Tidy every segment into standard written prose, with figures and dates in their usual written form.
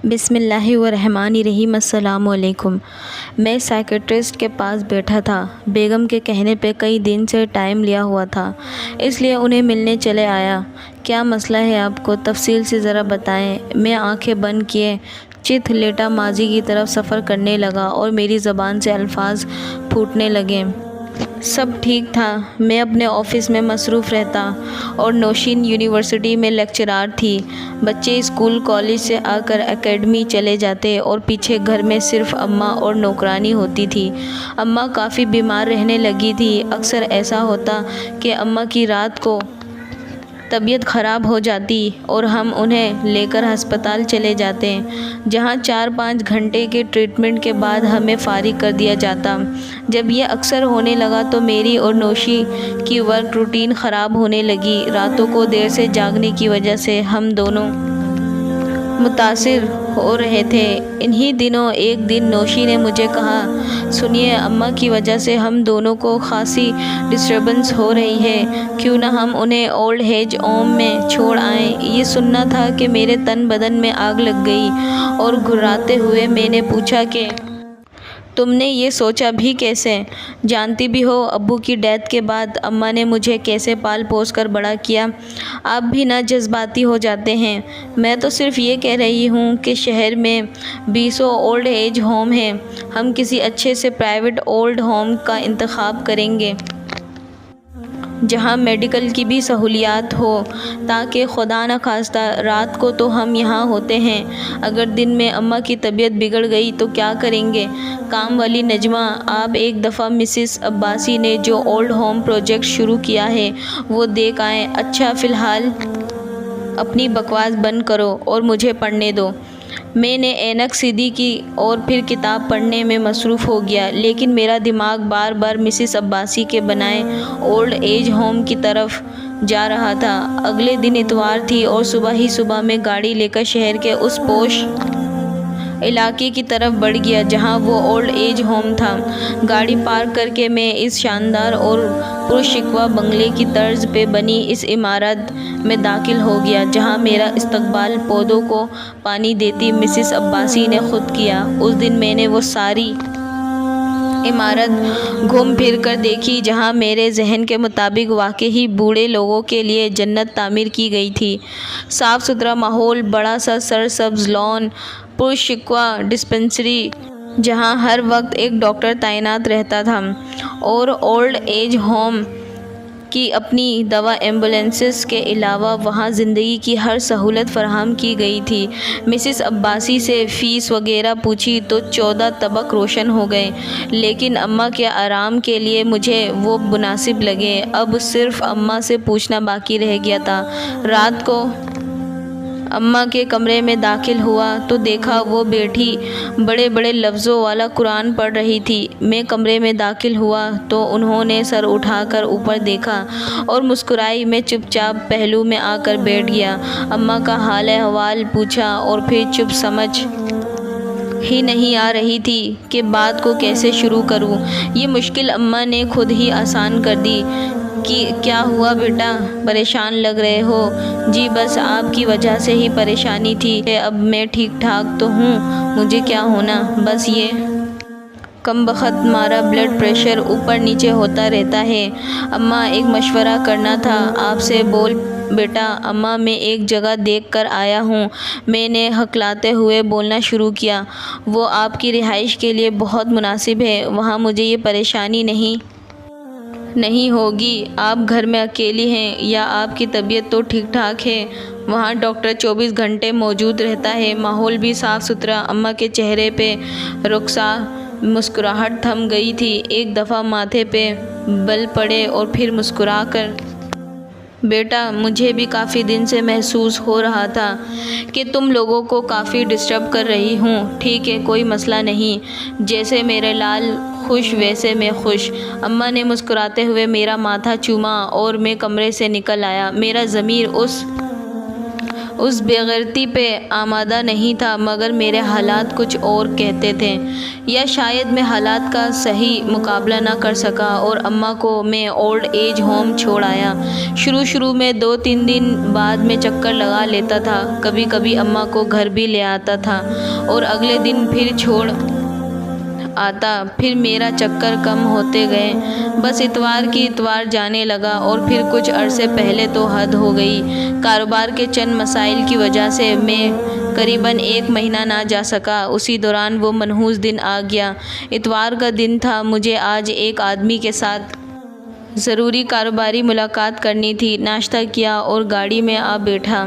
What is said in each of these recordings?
بسم اللہ الرحمن الرحیم۔ السلام علیکم۔ میں سائیکیٹرسٹ کے پاس بیٹھا تھا۔ بیگم کے کہنے پہ کئی دن سے ٹائم لیا ہوا تھا، اس لیے انہیں ملنے چلے آیا۔ کیا مسئلہ ہے آپ کو؟ تفصیل سے ذرا بتائیں۔ میں آنکھیں بند کیے چت لیٹا ماضی کی طرف سفر کرنے لگا اور میری زبان سے الفاظ پھوٹنے لگے۔ سب ٹھیک تھا۔ میں اپنے آفس میں مصروف رہتا اور نوشین یونیورسٹی میں لیکچرار تھی۔ بچے اسکول کالج سے آ کر اکیڈمی چلے جاتے اور پیچھے گھر میں صرف اماں اور نوکرانی ہوتی تھی۔ اماں کافی بیمار رہنے لگی تھی۔ اکثر ایسا ہوتا کہ اماں کی رات کو طبیعت خراب ہو جاتی اور ہم انہیں لے کر ہسپتال چلے جاتے، جہاں 4-5 گھنٹے کے ٹریٹمنٹ کے بعد ہمیں فارغ کر دیا جاتا۔ جب یہ اکثر ہونے لگا تو میری اور نوشی کی ورک روٹین خراب ہونے لگی۔ راتوں کو دیر سے جاگنے کی وجہ سے ہم دونوں متاثر ہو رہے تھے۔ انہی دنوں ایک دن نوشی نے مجھے کہا، سنیے، اماں کی وجہ سے ہم دونوں کو خاصی ڈسٹربنس ہو رہی ہے، کیوں نہ ہم انہیں اولڈ ایج ہوم میں چھوڑ آئیں۔ یہ سننا تھا کہ میرے تن بدن میں آگ لگ گئی اور گھبراتے ہوئے میں نے پوچھا کہ تم نے یہ سوچا بھی کیسے؟ جانتی بھی ہو ابو کی ڈیتھ کے بعد اماں نے مجھے کیسے پال پوس کر بڑا کیا۔ آپ بھی نہ جذباتی ہو جاتے ہیں۔ میں تو صرف یہ کہہ رہی ہوں کہ شہر میں 20 اولڈ ایج ہوم ہیں۔ ہم کسی اچھے سے پرائیویٹ اولڈ ہوم کا انتخاب کریں گے جہاں میڈیکل کی بھی سہولیات ہو، تاکہ خدا نخواستہ رات کو تو ہم یہاں ہوتے ہیں، اگر دن میں اماں کی طبیعت بگڑ گئی تو کیا کریں گے؟ کام والی نجمہ، آپ ایک دفعہ مسز عباسی نے جو اولڈ ہوم پروجیکٹ شروع کیا ہے وہ دیکھ آئیں۔ اچھا، فی الحال اپنی بکواس بند کرو اور مجھے پڑھنے دو۔ میں نے اینک سیدھی کی اور پھر کتاب پڑھنے میں مصروف ہو گیا، لیکن میرا دماغ بار بار مسز عباسی کے بنائے اولڈ ایج ہوم کی طرف جا رہا تھا۔ اگلے دن اتوار تھی اور صبح ہی صبح میں گاڑی لے کر شہر کے اس پوش علاقے کی طرف بڑھ گیا جہاں وہ اولڈ ایج ہوم تھا۔ گاڑی پارک کر کے میں اس شاندار اور پرشکوہ بنگلے کی طرز پہ بنی اس عمارت میں داخل ہو گیا جہاں میرا استقبال پودوں کو پانی دیتی مسز عباسی نے خود کیا۔ اس دن میں نے وہ ساری عمارت گھوم پھر کر دیکھی جہاں میرے ذہن کے مطابق واقعی بوڑھے لوگوں کے لیے جنت تعمیر کی گئی تھی۔ صاف ستھرا ماحول، بڑا سا سرسبز لان، پرشکوہ ڈسپنسری جہاں ہر وقت ایک ڈاکٹر تعینات رہتا تھا، اور اولڈ ایج ہوم کی اپنی دوا ایمبولینسز کے علاوہ وہاں زندگی کی ہر سہولت فراہم کی گئی تھی۔ مسز عباسی سے فیس وغیرہ پوچھی تو 14 طبق روشن ہو گئے، لیکن اماں کے آرام کے لیے مجھے وہ مناسب لگے۔ اب صرف اماں سے پوچھنا باقی رہ گیا تھا۔ رات کو اماں کے کمرے میں داخل ہوا تو دیکھا وہ بیٹھی بڑے بڑے لفظوں والا قرآن پڑھ رہی تھی۔ میں کمرے میں داخل ہوا تو انہوں نے سر اٹھا کر اوپر دیکھا اور مسکرائی۔ میں چپ چاپ پہلو میں آ کر بیٹھ گیا، اماں کا حال احوال پوچھا اور پھر چپ سمجھ ہی نہیں آ رہی تھی کہ بات کو کیسے شروع کروں۔ یہ مشکل اماں نے خود ہی آسان کر دی۔ کیا ہوا بیٹا؟ پریشان لگ رہے ہو؟ جی بس آپ کی وجہ سے ہی پریشانی تھی، اب میں ٹھیک ٹھاک تو ہوں، مجھے کیا ہونا، بس یہ کم بخت مارا بلڈ پریشر اوپر نیچے ہوتا رہتا ہے۔ اماں، ایک مشورہ کرنا تھا آپ سے۔ بول بیٹا۔ اماں، میں ایک جگہ دیکھ کر آیا ہوں، میں نے ہکلاتے ہوئے بولنا شروع کیا۔ وہ آپ کی رہائش کے لیے بہت مناسب ہے، وہاں مجھے یہ پریشانی نہیں ہوگی۔ آپ گھر میں اکیلی ہیں یا آپ کی طبیعت تو ٹھیک ٹھاک ہے؟ وہاں ڈاکٹر 24 گھنٹے موجود رہتا ہے، ماحول بھی صاف ستھرا۔ اماں کے چہرے پہ رخسا مسکراہٹ تھم گئی تھی، ایک دفعہ ماتھے پہ بل پڑے اور پھر مسکرا کر بیٹا، مجھے بھی کافی دن سے محسوس ہو رہا تھا کہ تم لوگوں کو کافی ڈسٹرب کر رہی ہوں۔ ٹھیک ہے، کوئی مسئلہ نہیں، جیسے میرے لال خوش ویسے میں خوش۔ اماں نے مسکراتے ہوئے میرا ماتھا چوما اور میں کمرے سے نکل آیا۔ میرا ضمیر اس اس بے غیرتی پہ آمادہ نہیں تھا، مگر میرے حالات کچھ اور کہتے تھے، یا شاید میں حالات کا صحیح مقابلہ نہ کر سکا اور اماں کو میں اولڈ ایج ہوم چھوڑ آیا۔ شروع میں 2-3 دن بعد میں چکر لگا لیتا تھا، کبھی کبھی اماں کو گھر بھی لے آتا تھا اور اگلے دن پھر چھوڑ آتا۔ پھر میرا چکر کم ہوتے گئے، بس اتوار کی اتوار جانے لگا، اور پھر کچھ عرصے پہلے تو حد ہو گئی۔ کاروبار کے چند مسائل کی وجہ سے میں قریباً 1 مہینہ نہ جا سکا۔ اسی دوران وہ منحوس دن آ گیا۔ اتوار کا دن تھا، مجھے آج ایک آدمی کے ساتھ ضروری کاروباری ملاقات کرنی تھی۔ ناشتہ کیا اور گاڑی میں آ بیٹھا۔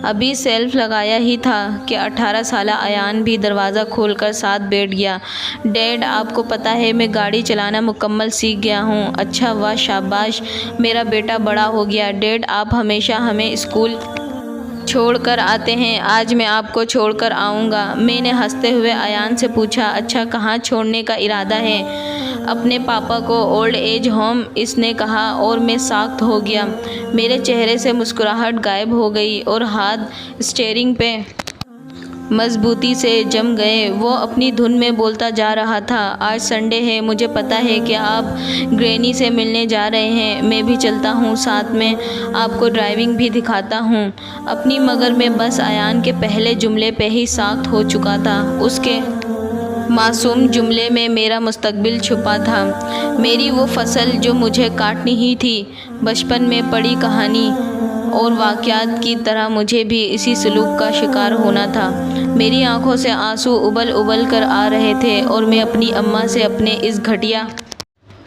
ابھی سیلف لگایا ہی تھا کہ 18 سالہ ایان بھی دروازہ کھول کر ساتھ بیٹھ گیا۔ ڈیڈ، آپ کو پتہ ہے میں گاڑی چلانا مکمل سیکھ گیا ہوں۔ اچھا، واہ، شاباش، میرا بیٹا بڑا ہو گیا۔ ڈیڈ، آپ ہمیشہ ہمیں اسکول چھوڑ کر آتے ہیں، آج میں آپ کو چھوڑ کر آؤں گا۔ میں نے ہنستے ہوئے ایان سے پوچھا، اچھا، کہاں چھوڑنے کا ارادہ ہے؟ اپنے پاپا کو، اولڈ ایج ہوم، اس نے کہا، اور میں ساخت ہو گیا۔ میرے چہرے سے مسکراہٹ غائب ہو گئی اور ہاتھ اسٹیئرنگ پہ مضبوطی سے جم گئے۔ وہ اپنی دھن میں بولتا جا رہا تھا، آج سنڈے ہے، مجھے پتہ ہے کہ آپ گرینی سے ملنے جا رہے ہیں، میں بھی چلتا ہوں ساتھ میں، آپ کو ڈرائیونگ بھی دکھاتا ہوں اپنی۔ مگر میں بس ایان کے پہلے جملے پہ ہی ساخت ہو چکا تھا۔ اس کے معصوم جملے میں میرا مستقبل چھپا تھا، میری وہ فصل جو مجھے کاٹنی ہی تھی۔ بچپن میں پڑھی کہانی اور واقعات کی طرح مجھے بھی اسی سلوک کا شکار ہونا تھا۔ میری آنکھوں سے آنسو ابل ابل کر آ رہے تھے اور میں اپنی اماں سے اپنے اس گھٹیا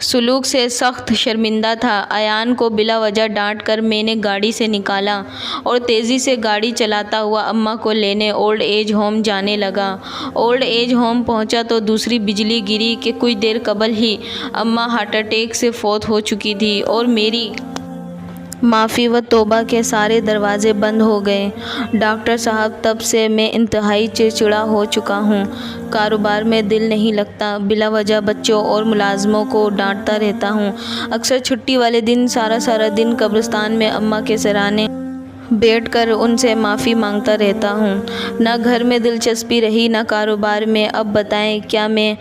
سلوک سے سخت شرمندہ تھا۔ ایان کو بلا وجہ ڈانٹ کر میں نے گاڑی سے نکالا اور تیزی سے گاڑی چلاتا ہوا اماں کو لینے اولڈ ایج ہوم جانے لگا۔ اولڈ ایج ہوم پہنچا تو دوسری بجلی گری کہ کچھ دیر قبل ہی اماں ہارٹ اٹیک سے فوت ہو چکی تھی اور میری معافی و توبہ کے سارے دروازے بند ہو گئے۔ ڈاکٹر صاحب، تب سے میں انتہائی چڑچڑا ہو چکا ہوں، کاروبار میں دل نہیں لگتا، بلا وجہ بچوں اور ملازموں کو ڈانٹتا رہتا ہوں۔ اکثر چھٹی والے دن سارا دن قبرستان میں اماں کے سرانے بیٹھ کر ان سے معافی مانگتا رہتا ہوں۔ نہ گھر میں دلچسپی رہی نہ کاروبار میں۔ اب بتائیں، کیا میں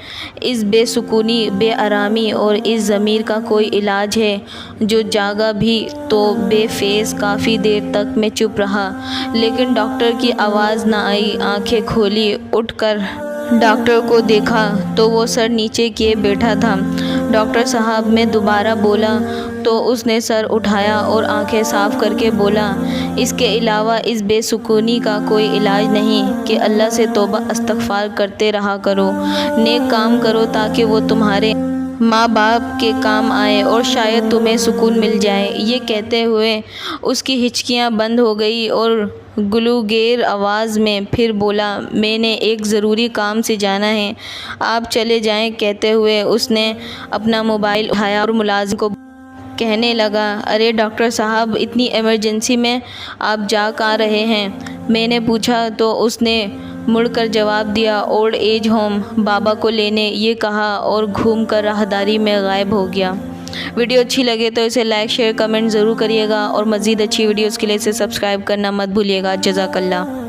اس بے سکونی، بے آرامی اور اس ضمیر کا کوئی علاج ہے؟ جو جاگا بھی تو بے فیض کافی دیر تک میں چپ رہا، لیکن ڈاکٹر کی آواز نہ آئی۔ آنکھیں کھولی، اٹھ کر ڈاکٹر کو دیکھا تو وہ سر نیچے کیے بیٹھا تھا۔ ڈاکٹر صاحب، میں دوبارہ بولا تو اس نے سر اٹھایا اور آنکھیں صاف کر کے بولا، اس کے علاوہ اس بے سکونی کا کوئی علاج نہیں کہ اللہ سے توبہ استغفار کرتے رہا کرو، نیک کام کرو تاکہ وہ تمہارے ماں باپ کے کام آئے اور شاید تمہیں سکون مل جائے۔ یہ کہتے ہوئے اس کی ہچکیاں بند ہو گئی اور گلوگیر آواز میں پھر بولا، میں نے ایک ضروری کام سے جانا ہے، آپ چلے جائیں۔ کہتے ہوئے اس نے اپنا موبائل اٹھایا اور ملازم کو کہنے لگا، ارے ڈاکٹر صاحب، اتنی ایمرجنسی میں آپ جا کہاں رہے ہیں؟ میں نے پوچھا تو اس نے مڑ کر جواب دیا، اولڈ ایج ہوم، بابا کو لینے، یہ کہا اور گھوم کر راہداری میں غائب ہو گیا۔ ویڈیو اچھی لگے تو اسے لائک، شیئر، کمنٹ ضرور کریے گا اور مزید اچھی ویڈیوز کے لیے اسے سبسکرائب کرنا مت بھولیے گا۔ جزاک اللہ۔